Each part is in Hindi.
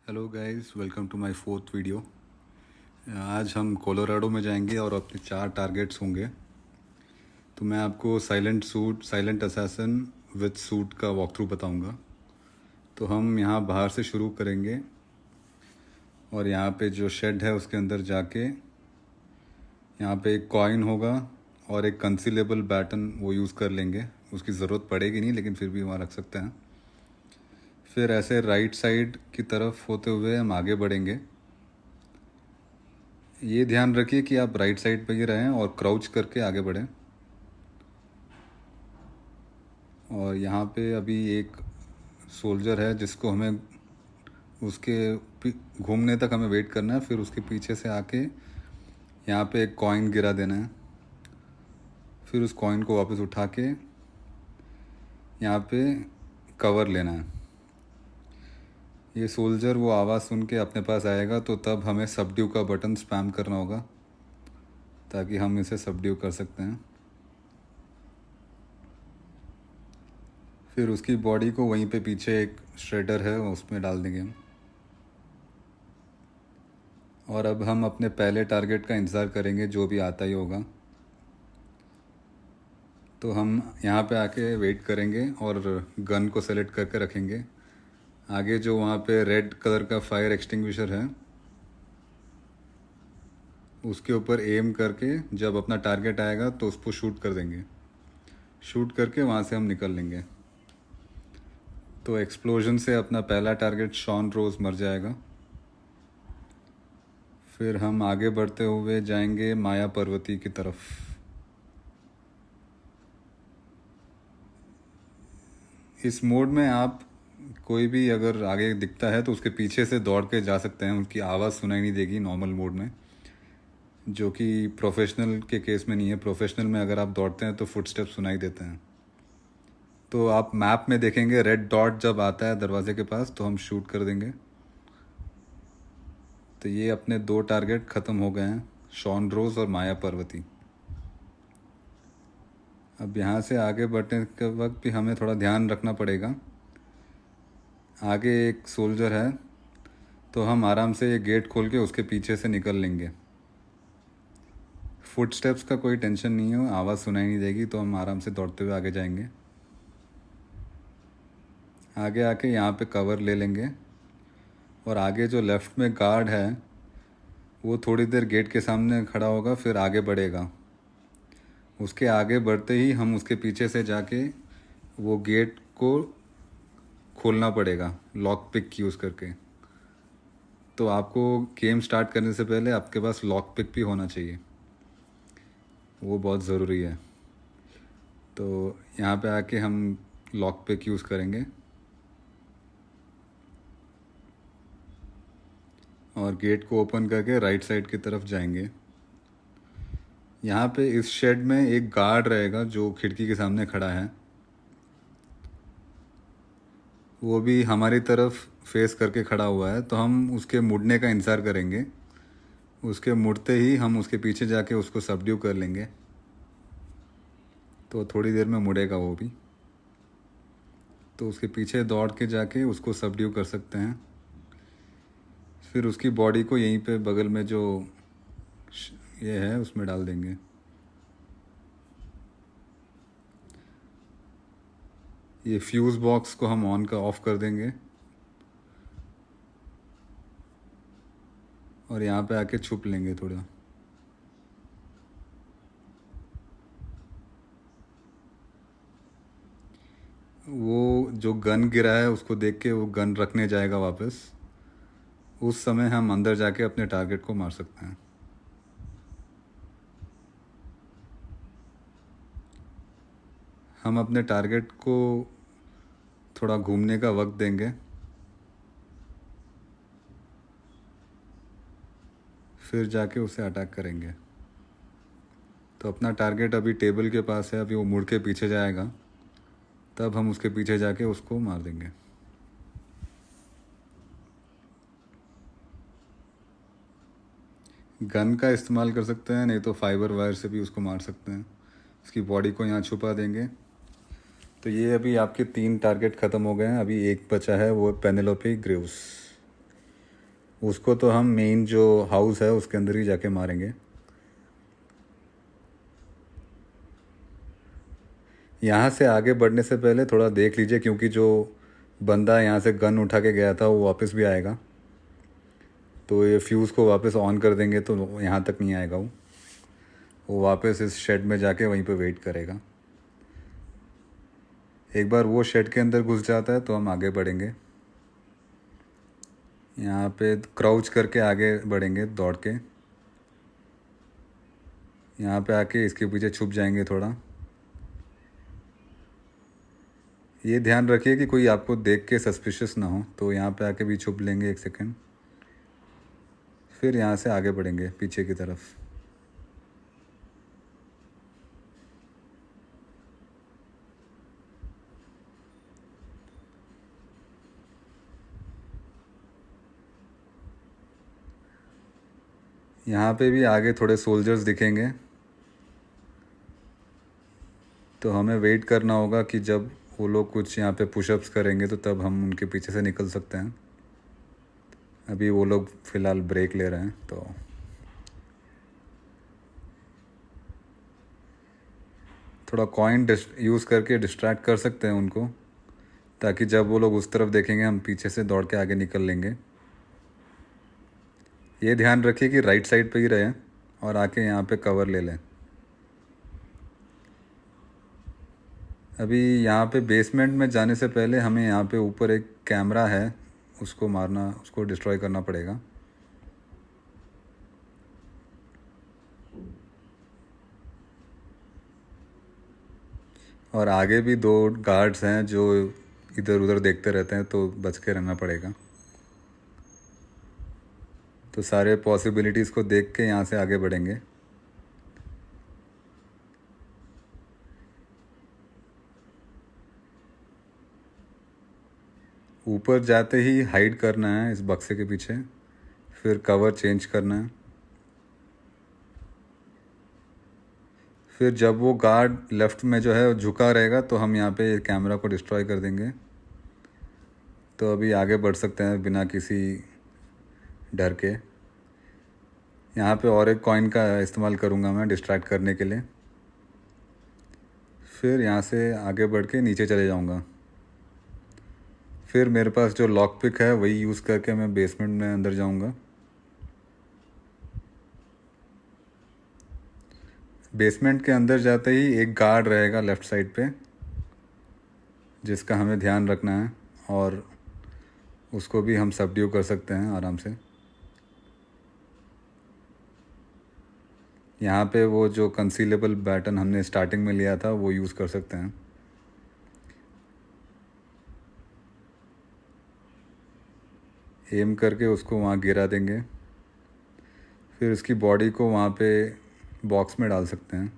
Hello guys, welcome to my fourth video. आज हम कोलोराडो में जाएंगे और अपने 4 टारगेट्स होंगे। तो मैं आपको साइलेंट असैसिन विद सूट का वॉक थ्रू बताऊंगा। तो हम यहाँ बाहर से शुरू करेंगे और यहाँ पे जो शेड है उसके अंदर जाके यहाँ पे एक कॉइन होगा और एक कंसीलेबल बैटन वो यूज़ कर लेंगे। उसकी ज़रूरत पड़ेगी नहीं, लेकिन फिर भी वहाँ रख सकते हैं। फिर ऐसे राइट साइड की तरफ होते हुए हम आगे बढ़ेंगे। ये ध्यान रखिए कि आप राइट साइड पे ही रहें और क्राउच करके आगे बढ़ें। और यहाँ पे अभी एक सोल्जर है जिसको हमें घूमने तक हमें वेट करना है। फिर उसके पीछे से आके यहाँ पे एक कॉइन गिरा देना है। फिर उस कॉइन को वापस उठा के यहाँ पे कवर लेना है। ये सोल्जर वो आवाज़ सुन के अपने पास आएगा, तो तब हमें सबड्यू का बटन स्पैम करना होगा ताकि हम इसे सबड्यू कर सकते हैं। फिर उसकी बॉडी को वहीं पे पीछे एक श्रेडर है उसमें डाल देंगे हम। और अब हम अपने पहले टारगेट का इंतज़ार करेंगे, जो भी आता ही होगा। तो हम यहाँ पे आके वेट करेंगे और गन को सेलेक्ट करके रखेंगे। आगे जो वहाँ पे रेड कलर का फायर एक्सटिंग्विशर है उसके ऊपर एम करके जब अपना टारगेट आएगा तो उसको शूट कर देंगे। शूट करके वहाँ से हम निकल लेंगे। तो एक्सप्लोजन से अपना पहला टारगेट शॉन रोज मर जाएगा। फिर हम आगे बढ़ते हुए जाएंगे माया पर्वती की तरफ। इस मोड में आप कोई भी अगर आगे दिखता है तो उसके पीछे से दौड़ के जा सकते हैं। उनकी आवाज़ सुनाई नहीं देगी नॉर्मल मोड में, जो कि प्रोफेशनल के केस में नहीं है। प्रोफेशनल में अगर आप दौड़ते हैं तो फुटस्टेप सुनाई देते हैं। तो आप मैप में देखेंगे रेड डॉट जब आता है दरवाजे के पास तो हम शूट कर देंगे। तो ये अपने 2 टारगेट ख़त्म हो गए हैं, शॉन रोज और माया पर्वती। अब यहाँ से आगे बढ़ने के वक्त भी हमें थोड़ा ध्यान रखना पड़ेगा। आगे एक सोल्जर है तो हम आराम से ये गेट खोल के उसके पीछे से निकल लेंगे। फुटस्टेप्स का कोई टेंशन नहीं हो, आवाज़ सुनाई नहीं देगी, तो हम आराम से दौड़ते हुए आगे जाएंगे। आगे आके यहाँ पे कवर ले लेंगे और आगे जो लेफ़्ट में गार्ड है वो थोड़ी देर गेट के सामने खड़ा होगा, फिर आगे बढ़ेगा। उसके आगे बढ़ते ही हम उसके पीछे से जाके वो गेट को खोलना पड़ेगा लॉक पिक यूज़ करके। तो आपको गेम स्टार्ट करने से पहले आपके पास लॉक पिक भी होना चाहिए, वो बहुत ज़रूरी है। तो यहाँ पे आके हम लॉक पिक यूज़ करेंगे और गेट को ओपन करके राइट साइड की तरफ जाएंगे। यहाँ पे इस शेड में एक गार्ड रहेगा जो खिड़की के सामने खड़ा है। वो भी हमारी तरफ फेस करके खड़ा हुआ है, तो हम उसके मुड़ने का इंतज़ार करेंगे। उसके मुड़ते ही हम उसके पीछे जाके उसको सबड्यू कर लेंगे। तो थोड़ी देर में मुड़ेगा वो भी, तो उसके पीछे दौड़ के जाके उसको सबड्यू कर सकते हैं। फिर उसकी बॉडी को यहीं पे बगल में जो ये है उसमें डाल देंगे। ये फ्यूज़ बॉक्स को हम ऑन का ऑफ कर देंगे और यहाँ पे आके छुप लेंगे थोड़ा। वो जो गन गिरा है उसको देख के वो गन रखने जाएगा वापस। उस समय हम अंदर जाके अपने टारगेट को मार सकते हैं। हम अपने टारगेट को थोड़ा घूमने का वक्त देंगे, फिर जाके उसे अटैक करेंगे। तो अपना टारगेट अभी टेबल के पास है, अभी वो मुड़ के पीछे जाएगा, तब हम उसके पीछे जाके उसको मार देंगे। गन का इस्तेमाल कर सकते हैं, नहीं तो फाइबर वायर से भी उसको मार सकते हैं। उसकी बॉडी को यहाँ छुपा देंगे। तो ये अभी आपके 3 टारगेट ख़त्म हो गए हैं। अभी एक बचा है, वो पेनेलोपे ग्रेव्स। उसको तो हम मेन जो हाउस है उसके अंदर ही जाके मारेंगे। यहाँ से आगे बढ़ने से पहले थोड़ा देख लीजिए, क्योंकि जो बंदा यहाँ से गन उठा के गया था वो वापस भी आएगा, तो ये फ्यूज़ को वापस ऑन कर देंगे तो यहाँ तक नहीं आएगा वो वापस इस शेड में जाके वहीं पे वेट करेगा। एक बार वो शेड के अंदर घुस जाता है तो हम आगे बढ़ेंगे। यहाँ पे क्राउच करके आगे बढ़ेंगे दौड़ के। यहाँ पे आके इसके पीछे छुप जाएंगे थोड़ा। ये ध्यान रखिए कि कोई आपको देख के सस्पिशियस ना हो, तो यहाँ पे आके भी छुप लेंगे 1 सेकंड। फिर यहाँ से आगे बढ़ेंगे पीछे की तरफ। यहाँ पे भी आगे थोड़े सोल्जर्स दिखेंगे, तो हमें वेट करना होगा कि जब वो लोग कुछ यहाँ पे पुशअप्स करेंगे तो तब हम उनके पीछे से निकल सकते हैं। अभी वो लोग फ़िलहाल ब्रेक ले रहे हैं, तो थोड़ा कॉइन यूज़ करके डिस्ट्रैक्ट कर सकते हैं उनको, ताकि जब वो लोग उस तरफ देखेंगे हम पीछे से दौड़ के आगे निकल लेंगे। ये ध्यान रखिए कि राइट साइड पे ही रहें और आके यहाँ पे कवर ले लें। अभी यहाँ पे बेसमेंट में जाने से पहले हमें यहाँ पे ऊपर एक कैमरा है, उसको मारना, उसको डिस्ट्रॉय करना पड़ेगा। और आगे भी 2 गार्ड्स हैं जो इधर उधर देखते रहते हैं, तो बच के रहना पड़ेगा। तो सारे पॉसिबिलिटीज़ को देख के यहाँ से आगे बढ़ेंगे। ऊपर जाते ही हाइड करना है इस बक्से के पीछे, फिर कवर चेंज करना है। फिर जब वो गार्ड लेफ़्ट में जो है झुका रहेगा तो हम यहाँ पे कैमरा को डिस्ट्रॉय कर देंगे। तो अभी आगे बढ़ सकते हैं बिना किसी डर के। यहाँ पे और एक कॉइन का इस्तेमाल करूँगा मैं डिस्ट्रैक्ट करने के लिए। फिर यहाँ से आगे बढ़ के नीचे चले जाऊँगा। फिर मेरे पास जो लॉक पिक है वही यूज़ करके मैं बेसमेंट में अंदर जाऊँगा। बेसमेंट के अंदर जाते ही एक गार्ड रहेगा लेफ़्ट साइड पे, जिसका हमें ध्यान रखना है, और उसको भी हम सबड्यू कर सकते हैं आराम से। यहाँ पे वो जो कंसीलेबल बैटन हमने स्टार्टिंग में लिया था वो यूज़ कर सकते हैं। एम करके उसको वहाँ गिरा देंगे। फिर उसकी बॉडी को वहाँ पे बॉक्स में डाल सकते हैं,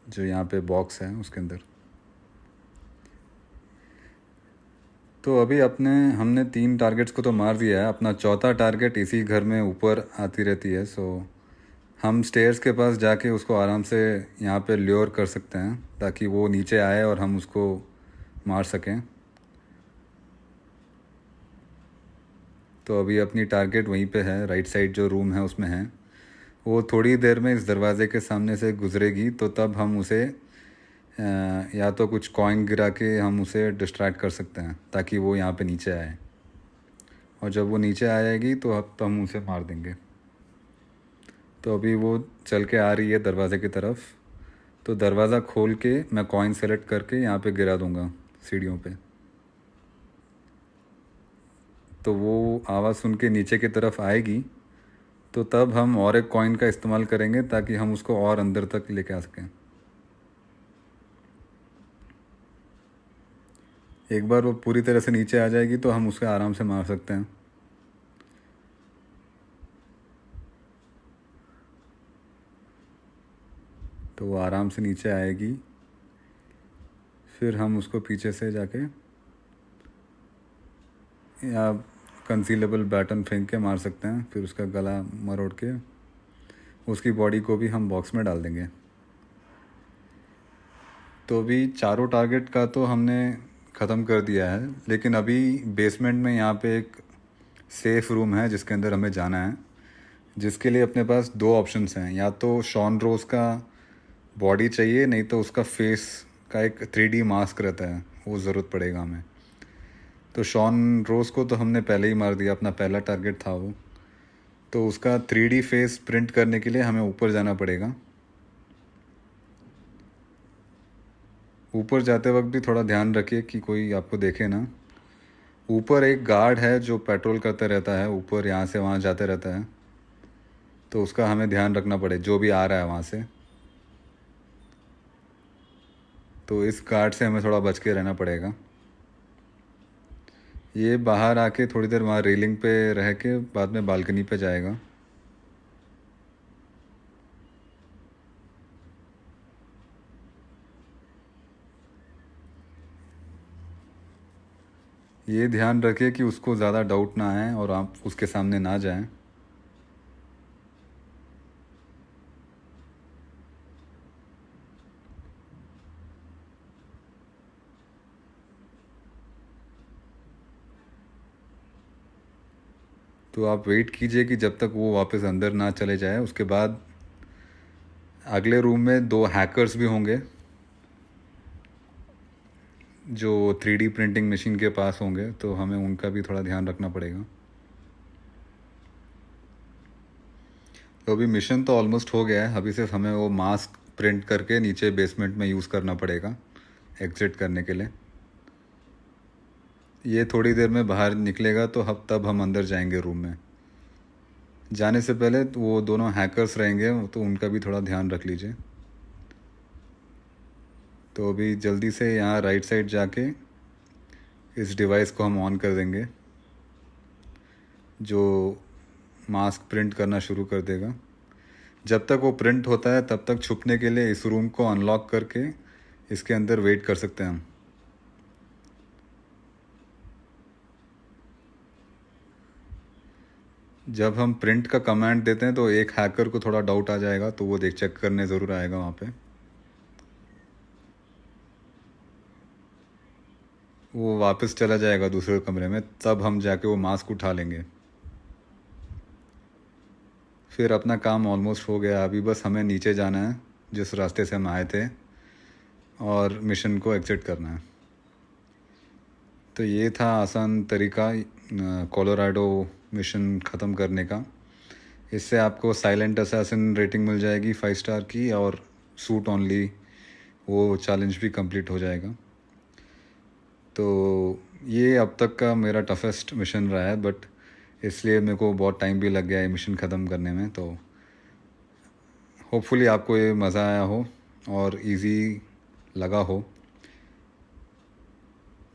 जो यहाँ पे बॉक्स है उसके अंदर। तो अभी हमने 3 टारगेट्स को तो मार दिया है। अपना चौथा टारगेट इसी घर में ऊपर आती रहती है, सो हम स्टेयर्स के पास जाके उसको आराम से यहाँ पे ल्योर कर सकते हैं, ताकि वो नीचे आए और हम उसको मार सकें। तो अभी अपनी टारगेट वहीं पे है, राइट साइड जो रूम है उसमें है। वो थोड़ी देर में इस दरवाज़े के सामने से गुजरेगी, तो तब हम उसे या तो कुछ कॉइन गिरा के हम उसे डिस्ट्रैक्ट कर सकते हैं, ताकि वो यहाँ पे नीचे आए। और जब वो नीचे आएगी तो अब तो हम उसे मार देंगे। तो अभी वो चल के आ रही है दरवाज़े की तरफ, तो दरवाज़ा खोल के मैं कॉइन सेलेक्ट करके यहाँ पे गिरा दूँगा सीढ़ियों पे। तो वो आवाज़ सुन के नीचे की तरफ आएगी, तो तब हम और एक कॉइन का इस्तेमाल करेंगे ताकि हम उसको और अंदर तक लेके आ सकें। एक बार वो पूरी तरह से नीचे आ जाएगी तो हम उसे आराम से मार सकते हैं। तो वो आराम से नीचे आएगी, फिर हम उसको पीछे से जाके या कंसीलेबल बैटन फेंक के मार सकते हैं। फिर उसका गला मरोड़ के उसकी बॉडी को भी हम बॉक्स में डाल देंगे। तो अभी चारों टारगेट का तो हमने ख़त्म कर दिया है, लेकिन अभी बेसमेंट में यहाँ पे एक सेफ़ रूम है जिसके अंदर हमें जाना है, जिसके लिए अपने पास दो ऑप्शंस हैं। या तो शॉन रोज का बॉडी चाहिए, नहीं तो उसका फेस का एक 3D मास्क रहता है, वो ज़रूरत पड़ेगा हमें। तो शॉन रोज को तो हमने पहले ही मार दिया, अपना पहला टारगेट था वो। तो उसका 3D फेस प्रिंट करने के लिए हमें ऊपर जाना पड़ेगा। ऊपर जाते वक्त भी थोड़ा ध्यान रखिए कि कोई आपको देखे ना। ऊपर एक गार्ड है जो पेट्रोल करता रहता है, ऊपर यहाँ से वहाँ जाते रहता है, तो उसका हमें ध्यान रखना पड़े जो भी आ रहा है वहाँ से। तो इस गार्ड से हमें थोड़ा बच के रहना पड़ेगा। ये बाहर आके थोड़ी देर वहाँ रेलिंग पे रह के बाद में बालकनी पे जाएगा। ये ध्यान रखिए कि उसको ज़्यादा डाउट ना आए और आप उसके सामने ना जाएं। तो आप वेट कीजिए कि जब तक वो वापस अंदर ना चले जाए। उसके बाद अगले रूम में दो हैकर्स भी होंगे जो 3D प्रिंटिंग मशीन के पास होंगे, तो हमें उनका भी थोड़ा ध्यान रखना पड़ेगा। तो अभी मिशन तो ऑलमोस्ट हो गया है, अभी सिर्फ हमें वो मास्क प्रिंट करके नीचे बेसमेंट में यूज़ करना पड़ेगा एग्ज़िट करने के लिए। ये थोड़ी देर में बाहर निकलेगा तो तब हम अंदर जाएंगे रूम में। जाने से पहले तो वो दोनों हैकर्स रहेंगे, तो उनका भी थोड़ा ध्यान रख लीजिए। तो अभी जल्दी से यहाँ राइट साइड जाके इस डिवाइस को हम ऑन कर देंगे, जो मास्क प्रिंट करना शुरू कर देगा। जब तक वो प्रिंट होता है तब तक छुपने के लिए इस रूम को अनलॉक करके इसके अंदर वेट कर सकते हैं हम। जब हम प्रिंट का कमांड देते हैं तो एक हैकर को थोड़ा डाउट आ जाएगा, तो वो देख चेक करने ज़रूर आएगा वहाँ पे। वो वापस चला जाएगा दूसरे कमरे में, तब हम जाके वो मास्क उठा लेंगे। फिर अपना काम ऑलमोस्ट हो गया। अभी बस हमें नीचे जाना है जिस रास्ते से हम आए थे, और मिशन को एग्जिट करना है। तो ये था आसान तरीका कोलोराडो मिशन ख़त्म करने का। इससे आपको साइलेंट असैसिन रेटिंग मिल जाएगी 5 स्टार की, और सूट ऑनली वो चैलेंज भी कंप्लीट हो जाएगा। तो ये अब तक का मेरा टफेस्ट मिशन रहा है, बट इसलिए मेरे को बहुत टाइम भी लग गया है मिशन ख़त्म करने में। तो होपफुली आपको ये मज़ा आया हो और इजी लगा हो।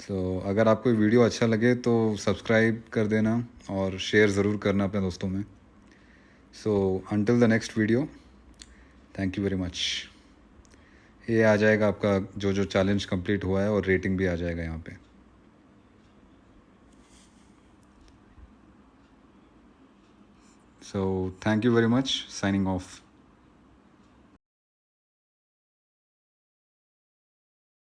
तो अगर आपको वीडियो अच्छा लगे तो सब्सक्राइब कर देना और शेयर ज़रूर करना अपने दोस्तों में। So until the next video, thank you very much. ये आ जाएगा आपका जो जो चैलेंज कंप्लीट हुआ है, और रेटिंग भी आ जाएगा यहाँ पे। So thank you very much, signing off.